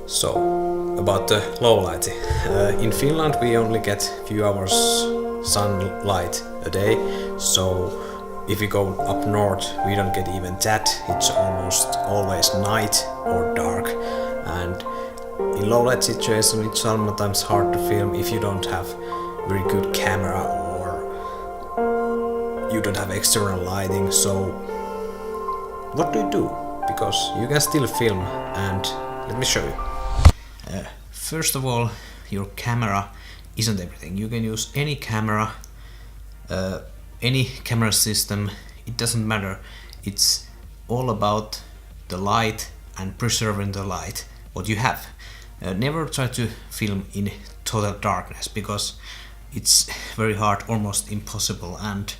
So, about the low light. In Finland we only get few hours sunlight a day, so if we go up north we don't get even that. It's almost always night or dark, and in low light situation it's sometimes hard to film if you don't have very good camera or you don't have external lighting. So what do you do? Because you can still film, and let me show you. First of all, your camera isn't everything. You can use any camera system, it doesn't matter. It's all about the light and preserving the light what you have. Never try to film in total darkness, because it's very hard, almost impossible, and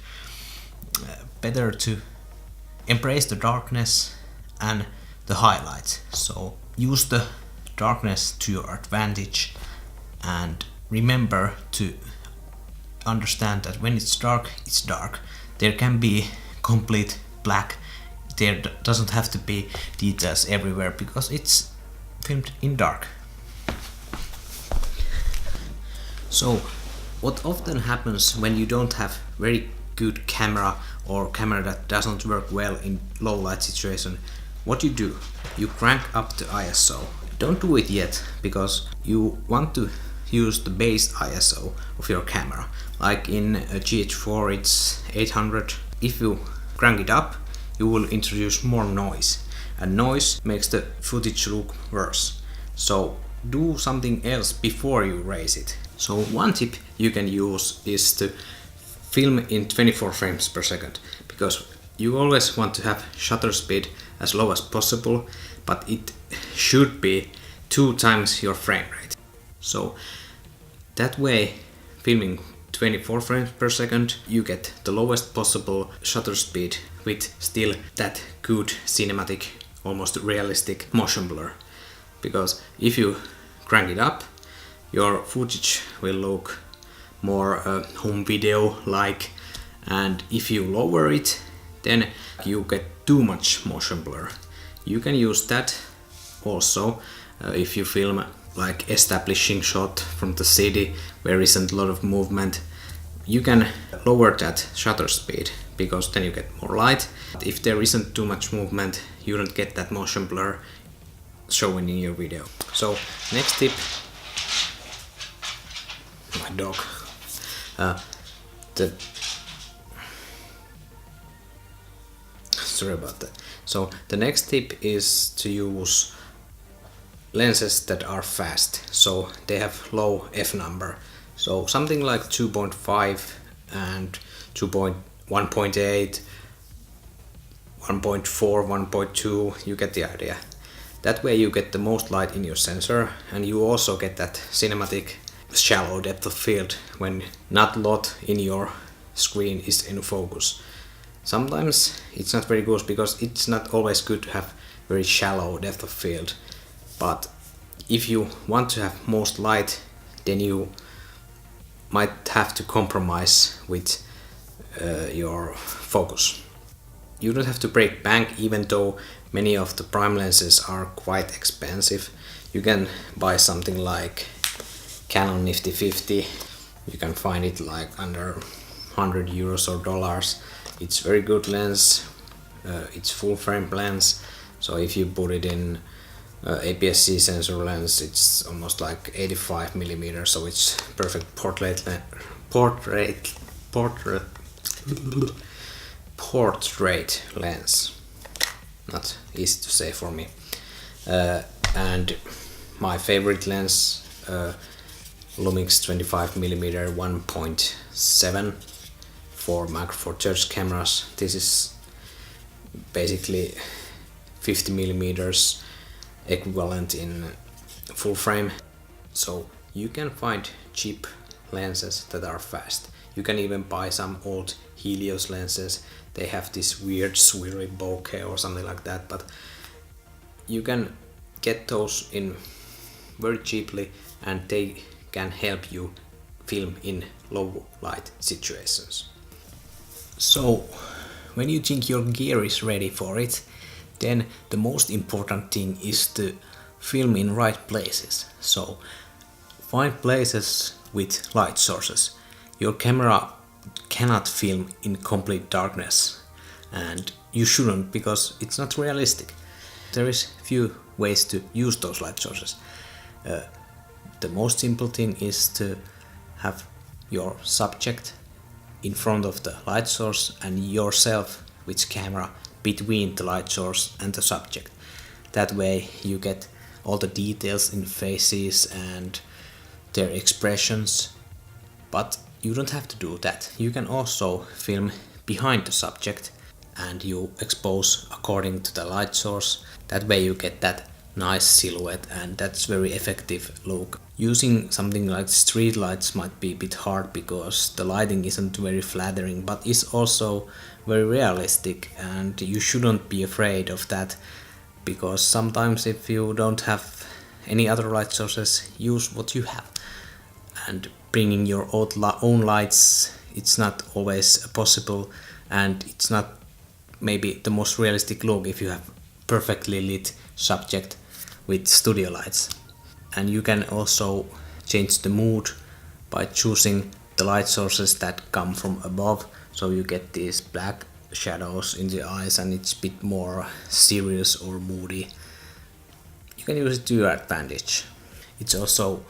better to embrace the darkness and the highlights. So use the darkness to your advantage, and remember to understand that when it's dark, it's dark. There can be complete black. There doesn't have to be details everywhere, because it's filmed in dark. So what often happens when you don't have very good camera, or camera that doesn't work well in low light situation, what you do, you crank up the ISO. Don't do it yet, because you want to use the base ISO of your camera. Like in a GH4 it's 800. If you crank it up, you will introduce more noise, and noise makes the footage look worse. So do something else before you raise it. So one tip you can use is to film in 24 frames per second, because you always want to have shutter speed as low as possible, but it should be 2 times your frame rate. So that way, filming 24 frames per second, you get the lowest possible shutter speed with still that good cinematic, almost realistic motion blur. Because if you crank it up, your footage will look more home video like, and if you lower it, then you get too much motion blur. You can use that also if you film like establishing shot from the city where isn't a lot of movement. You can lower that shutter speed, because then you get more light. If there isn't too much movement, you don't get that motion blur showing in your video. So next tip, my dog. Sorry about that. So the next tip is to use lenses that are fast, so they have low f number. So something like 2.5 and 1.8, 1.4, 1.2, you get the idea. That way you get the most light in your sensor, and you also get that cinematic shallow depth of field when not a lot in your screen is in focus. Sometimes it's not very good, because it's not always good to have very shallow depth of field. But if you want to have most light, then you might have to compromise with your focus. You don't have to break bank, even though many of the prime lenses are quite expensive. You can buy something like Canon Nifty 50. You can find it like under 100 euros or dollars. It's very good lens. It's full frame lens. So if you put it in APS-C sensor lens, it's almost like 85 millimeters. So it's perfect portrait lens. Not easy to say for me. And my favorite lens, Lumix 25mm 1.7 for Macro Four Thirds cameras. This is basically 50mm equivalent in full frame. So you can find cheap lenses that are fast. You can even buy some old Helios lenses. They have this weird swirly bokeh or something like that, but you can get those in very cheaply, and they can help you film in low light situations. So when you think your gear is ready for it, then the most important thing is to film in right places. So find places with light sources. Your camera cannot film in complete darkness, and you shouldn't, because it's not realistic. There is few ways to use those light sources. The most simple thing is to have your subject in front of the light source and yourself with camera between the light source and the subject. That way you get all the details in faces and their expressions, but you don't have to do that. You can also film behind the subject and you expose according to the light source. That way you get that nice silhouette, and that's very effective look. Using something like street lights might be a bit hard because the lighting isn't very flattering, but it's also very realistic, and you shouldn't be afraid of that, because sometimes if you don't have any other light sources, use what you have. And bringing your own lights, it's not always possible, and it's not maybe the most realistic look if you have perfectly lit subject with studio lights. And you can also change the mood by choosing the light sources that come from above, so you get these black shadows in the eyes and it's a bit more serious or moody. You can use it to your advantage. It's also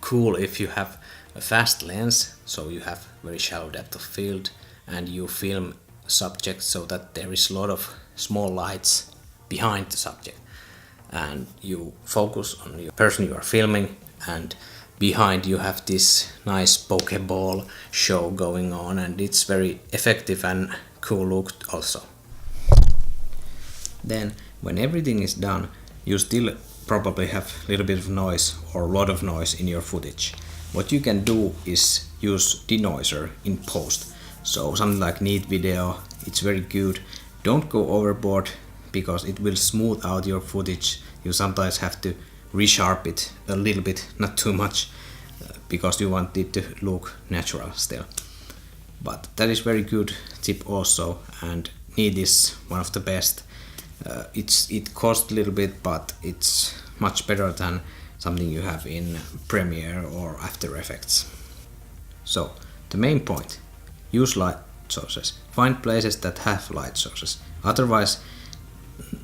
cool if you have a fast lens, so you have very shallow depth of field and you film subject so that there is a lot of small lights behind the subject, and you focus on the person you are filming, and behind you have this nice pokeball show going on, and it's very effective and cool look also. Then when everything is done, you still probably have a little bit of noise or a lot of noise in your footage. What you can do is use denoiser in post. So something like Neat Video, it's very good. Don't go overboard because it will smooth out your footage. You sometimes have to resharp it a little bit, not too much, because you want it to look natural still. But that is very good tip also, and Neat is one of the best. It costs a little bit, but it's much better than something you have in Premiere or After Effects. So the main point, use light sources. Find places that have light sources. Otherwise,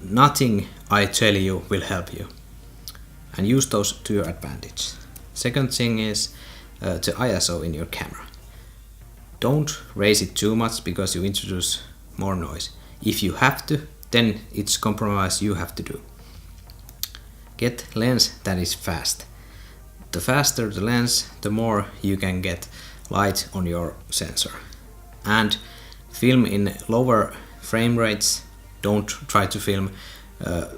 nothing I tell you will help you. And use those to your advantage. Second thing is the ISO in your camera. Don't raise it too much because you introduce more noise. If you have to, then it's compromise you have to do. Get lens that is fast. The faster the lens, the more you can get light on your sensor. And film in lower frame rates. Don't try to film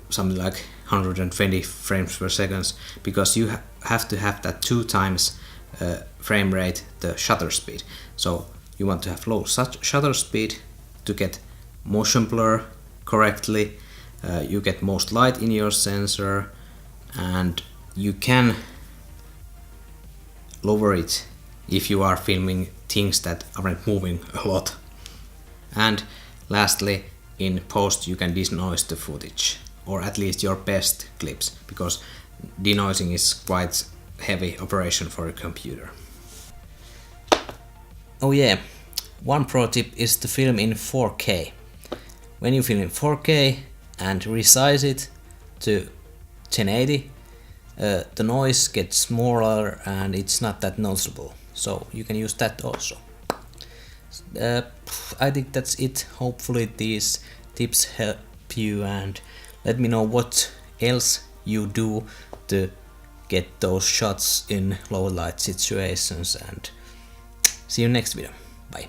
something like 120 frames per second, because you have to have that 2 times frame rate the shutter speed. So you want to have low shutter speed to get motion blur correctly, you get most light in your sensor, and you can lower it if you are filming things that aren't moving a lot. And lastly, in post you can denoise the footage, or at least your best clips, because denoising is quite heavy operation for a computer. Oh yeah, one pro tip is to film in 4K. When you film in 4K and resize it to 1080, the noise gets smaller and it's not that noticeable, so you can use that also. I think that's it. Hopefully these tips help you, and let me know what else you do to get those shots in low light situations, and see you next video. Bye.